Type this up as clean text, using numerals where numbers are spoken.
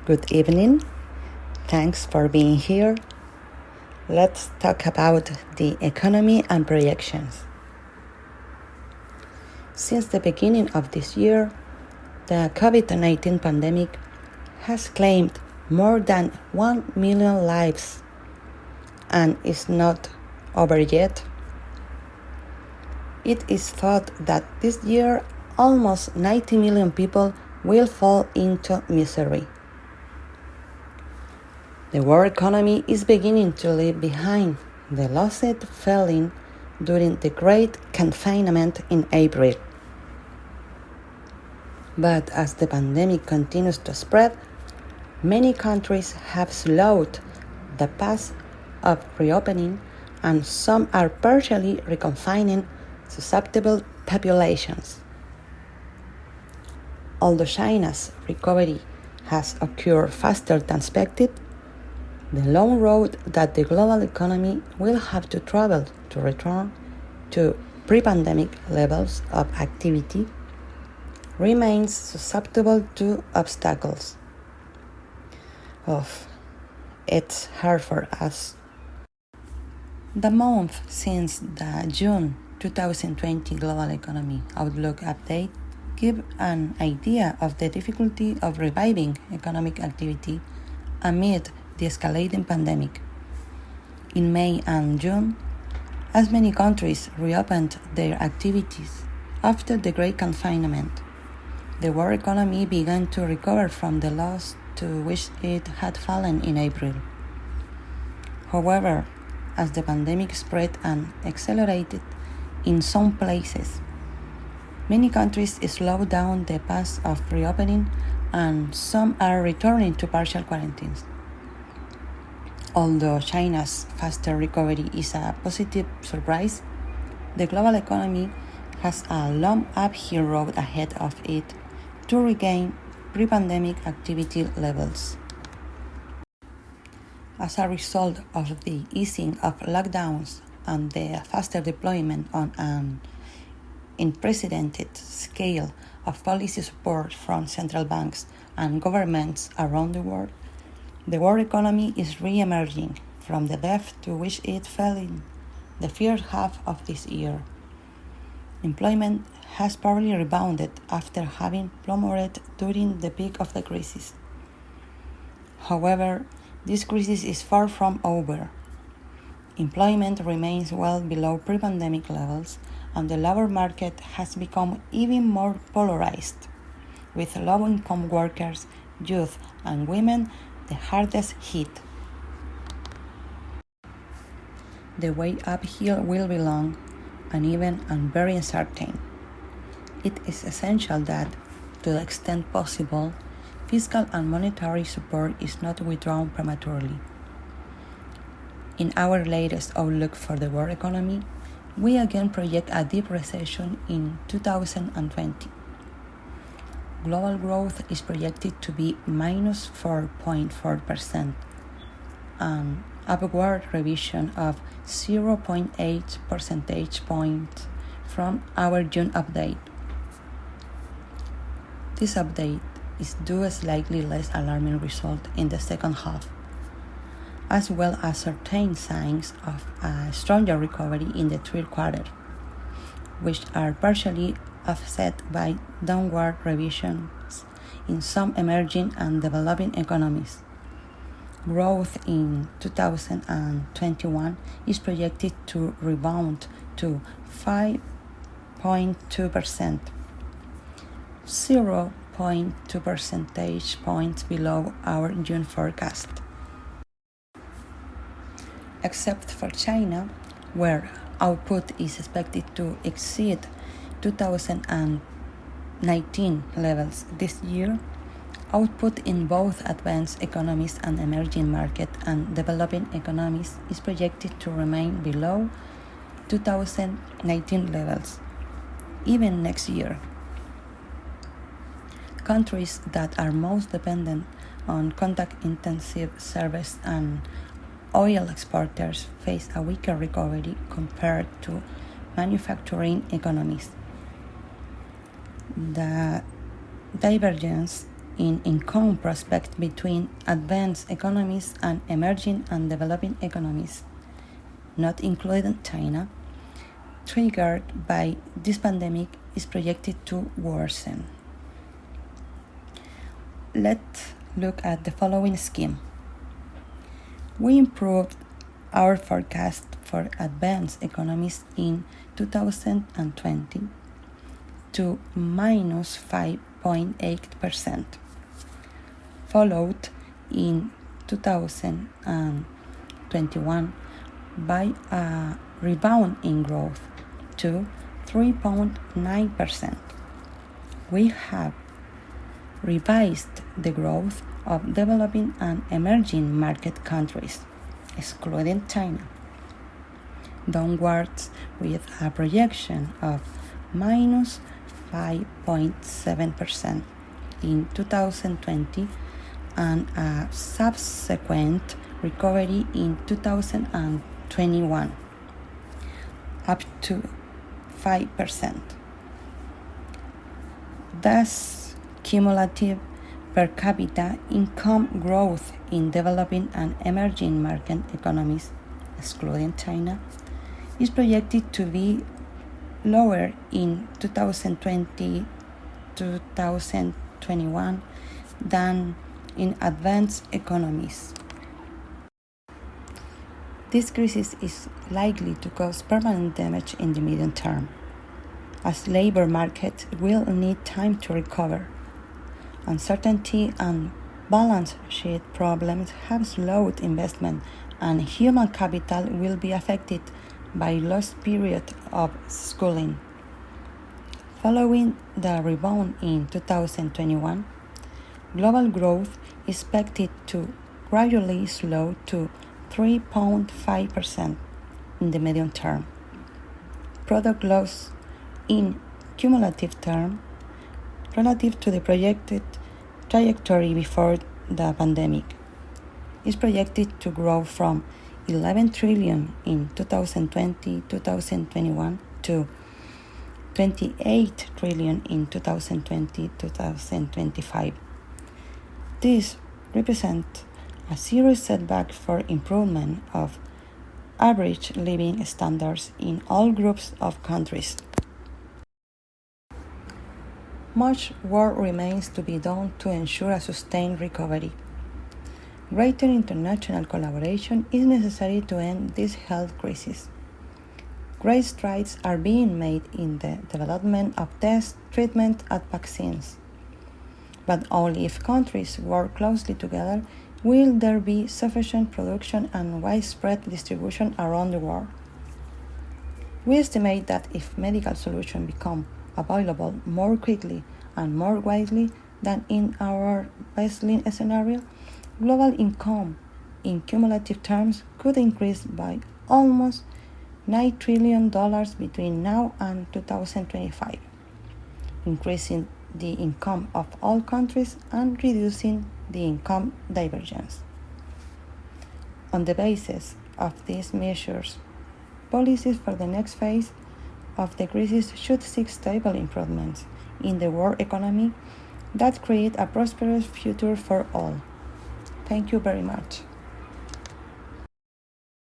Good evening. Thanks for being here. Let's talk about the economy and projections. Since the beginning of this year, the COVID-19 pandemic has claimed more than 1 million lives and is not over yet. It is thought that this year almost 90 million people will fall into misery. The world economy is beginning to leave behind the lost feeling during the great confinement in April. But as the pandemic continues to spread, many countries have slowed the pace of reopening, and some are partially reconfining susceptible populations. Although China's recovery has occurred faster than expected, the long road that the global economy will have to travel to return to pre-pandemic levels of activity remains susceptible to obstacles. It's hard for us. The month since the June 2020 Global Economy Outlook update give an idea of the difficulty of reviving economic activity amid the escalating pandemic. In May and June, as many countries reopened their activities after the great confinement, the world economy began to recover from the loss to which it had fallen in April. However, as the pandemic spread and accelerated in some places, many countries slowed down the pace of reopening and some are returning to partial quarantines. Although China's faster recovery is a positive surprise, the global economy has a long uphill road ahead of it to regain pre-pandemic activity levels. As a result of the easing of lockdowns and the faster deployment on an unprecedented scale of policy support from central banks and governments around the world economy is re-emerging from the depth to which it fell in the first half of this year. Employment has partly rebounded after having plummeted during the peak of the crisis. However, this crisis is far from over. Employment remains well below pre-pandemic levels, and the labor market has become even more polarized, with low-income workers, youth, and women the hardest hit. The way uphill will be long, uneven, and very uncertain. It is essential that, to the extent possible, fiscal and monetary support is not withdrawn prematurely. In our latest outlook for the world economy, we again project a deep recession in 2020. Global growth is projected to be minus 4.4%, an upward revision of 0.8 percentage points from our June update. This update is due a slightly less alarming result in the second half, as well as certain signs of a stronger recovery in the third quarter, which are partially offset by downward revisions in some emerging and developing economies. Growth in 2021 is projected to rebound to 5.2%, 0.2 percentage points below our June forecast. Except for China, where output is expected to exceed 2019 levels this year, output in both advanced economies and emerging market and developing economies is projected to remain below 2019 levels, even next year. Countries that are most dependent on contact-intensive service and oil exporters face a weaker recovery compared to manufacturing economies. The divergence in income prospects between advanced economies and emerging and developing economies, not including China, triggered by this pandemic, is projected to worsen. Let's look at the following scheme. We improved our forecast for advanced economies in 2020 to minus 5.8%, followed in 2021 by a rebound in growth to 3.9%. We have revised the growth of developing and emerging market countries, excluding China, downwards with a projection of minus 5.7% in 2020 and a subsequent recovery in 2021 up to 5%. Thus, cumulative per capita income growth in developing and emerging market economies, excluding China, is projected to be lower in 2020-2021 than in advanced economies. This crisis is likely to cause permanent damage in the medium term, as labor markets will need time to recover. Uncertainty and balance sheet problems have slowed investment, and human capital will be affected by lost period of schooling. Following the rebound in 2021, global growth is expected to gradually slow to 3.5% in the medium term. Product loss in cumulative term relative to the projected trajectory before the pandemic is projected to grow from 11 trillion in 2020-2021 to 28 trillion in 2020-2025. This represents a serious setback for improvement of average living standards in all groups of countries. Much work remains to be done to ensure a sustained recovery. Greater international collaboration is necessary to end this health crisis. Great strides are being made in the development of tests, treatment, and vaccines. But only if countries work closely together will there be sufficient production and widespread distribution around the world. We estimate that if medical solutions become available more quickly and more widely than in our baseline scenario, global income in cumulative terms could increase by almost $9 trillion between now and 2025, increasing the income of all countries and reducing the income divergence. On the basis of these measures, policies for the next phase of the crisis should seek stable improvements in the world economy that create a prosperous future for all. Thank you very much.